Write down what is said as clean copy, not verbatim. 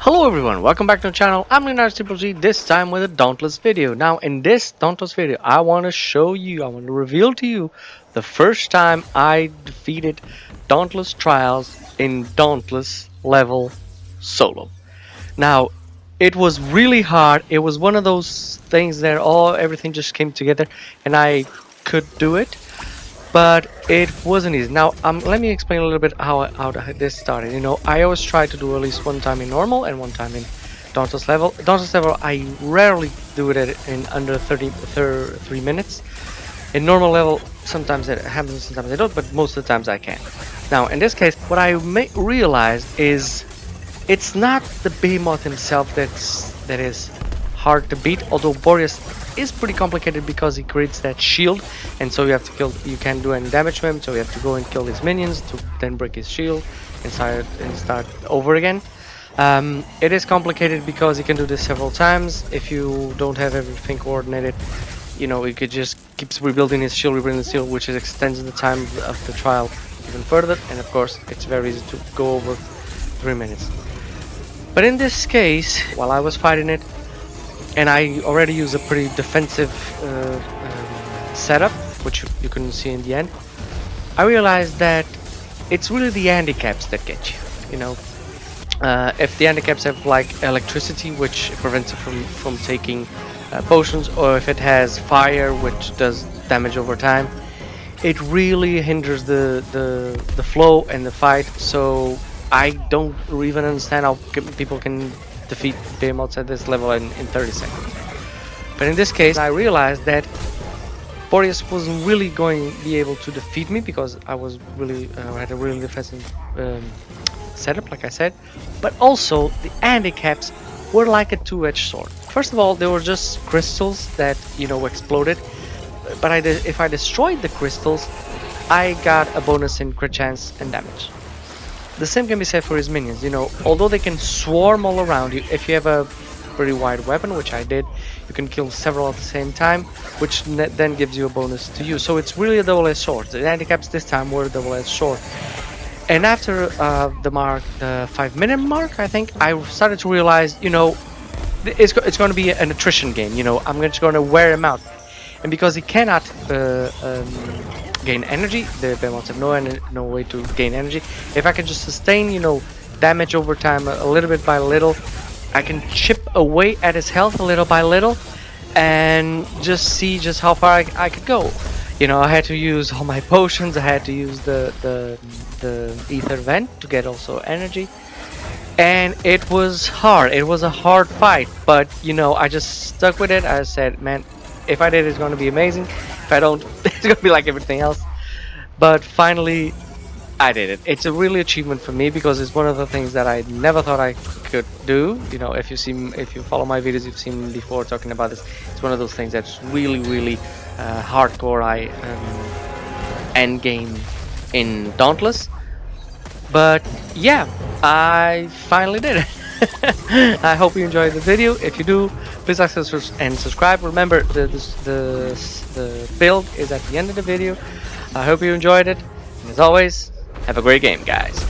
Hello everyone, welcome back to the channel. I'm Leonardo Triple G, this time with a Dauntless video. Now in this Dauntless video, I want to reveal to you the first time I defeated Dauntless Trials in Dauntless level solo. Now, it was really hard. It was one of those things that everything just came together and I could do it. But it wasn't easy. Now, let me explain a little bit how this started. You know, I always try to do at least one time in normal and one time in Dauntless level. Dauntless level, I rarely do it in under 3 minutes. In normal level, sometimes it happens, sometimes I don't, but most of the times I can. Now, in this case, what I realized is it's not the behemoth himself that is hard to beat, although boreus is pretty complicated because he creates that shield, and so you can't do any damage to him, so you have to go and kill his minions to then break his shield and start over again. It is complicated because you can do this several times. If you don't have everything coordinated, you know, you could just keeps rebuilding his shield, which extends the time of the trial even further, and of course it's very easy to go over 3 minutes. But in this case, while I was fighting it, and I already use a pretty defensive setup, which you can see in the end, I realized that it's really the handicaps that get you. You know, if the handicaps have like electricity, which prevents it from taking potions, or if it has fire, which does damage over time, it really hinders the flow and the fight. So I don't even understand how people can defeat behemoths at this level in 30 seconds. But in this case, I realized that boreus wasn't really going to be able to defeat me because I was really had a really defensive setup, like I said. But also, the handicaps were like a two-edged sword. First of all, they were just crystals that, you know, exploded. But if I destroyed the crystals, I got a bonus in crit chance and damage. The same can be said for his minions. You know, although they can swarm all around you, if you have a pretty wide weapon, which I did, you can kill several at the same time, which then gives you a bonus to you. So it's really a double-edged sword. The handicaps this time were a double-edged sword. And after the 5-minute mark, I think, I started to realize, you know, it's going to be an attrition game. You know, I'm just going to wear him out. And because he cannot gain energy, the behemoths have no way to gain energy. If I can just sustain, you know, damage over time a little bit by little, I can chip away at his health a little by little and just see just how far I could go. You know, I had to use all my potions. I had to use the ether vent to get also energy, and it was hard. It was a hard fight, but you know, I just stuck with it. I said, man, if I did, it's going to be amazing. If I don't, it's going to be like everything else. But finally, I did it. It's a really achievement for me because it's one of the things that I never thought I could do. You know, if you follow my videos, you've seen me before talking about this. It's one of those things that's really hardcore. End game in Dauntless. But yeah, I finally did it. I hope you enjoyed the video. If you do, please like and subscribe. Remember, the build is at the end of the video. I hope you enjoyed it. And as always, have a great game, guys.